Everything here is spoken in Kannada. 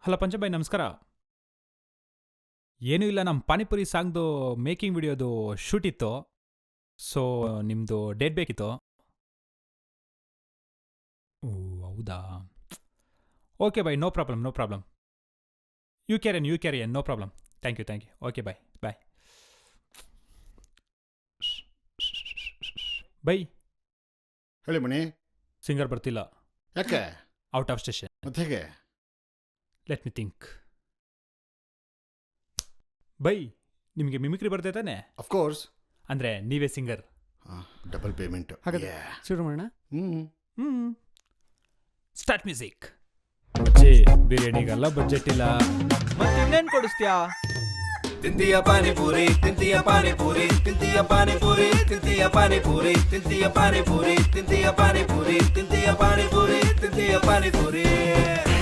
ಹಲೋ ಪಂಚಭಾಯ್ ನಮಸ್ಕಾರ. ಏನೂ ಇಲ್ಲ, ನಮ್ಮ ಪಾನಿಪುರಿ ಸಾಂಗ್ದು ಮೇಕಿಂಗ್ ವಿಡಿಯೋದು ಶೂಟ್ ಇತ್ತು. ಸೊ ನಿಮ್ಮದು ಡೇಟ್ ಬೇಕಿತ್ತು. ಓ ಹೌದಾ, okay boy, no problem. You carry on, no problem. Thank you. Okay boy. Bye, ಹೇಳಿ ಮಣಿ. ಸಿಂಗರ್ ಬರ್ತಿಲ್ಲ, ಯಾಕೆ? Out of station. ಮತ್ತೆ ಹೇಗೆ? Let me think. ಬೈ, ನಿಮಗೆ ಮಿಮಿಕ್ರಿ ಬರ್ತದೆ ತಾನೆ? ಅಫ್ಕೋರ್ಸ್. ಅಂದರೆ ನೀವೇ ಸಿಂಗರ್. Double payment. ಹಾಗಾದ್ರೆ ಶುರು ಮಾಡೋಣ. Start music. ಅಜ್ಜಿ, ಬಿರಿಯಾನಿಗೆಲ್ಲ ಬಜೆಟ್ ಇಲ್ಲ, ಮತ್ತಿನ್ನೇನ್ ಕೊಡಿಸ್ತೀಯಾ? ತಿಂತೀಯ ಪಾನಿಪುರಿ, ತಿಂತೀಯ ಪಾನಿಪುರಿ, ತಿಂತೀಯ ಪಾನಿಪುರಿ, ತಿಂತೀಯ ಪಾನಿಪುರಿ, ತಿಂತೀಯ ಪಾನಿಪುರಿ, ತಿಂತೀಯ ಪಾನಿಪುರಿ, ತಿಂತೀಯ ಪಾನಿಪುರಿ, ತಿಂತೀಯ ಪಾನಿಪುರಿ.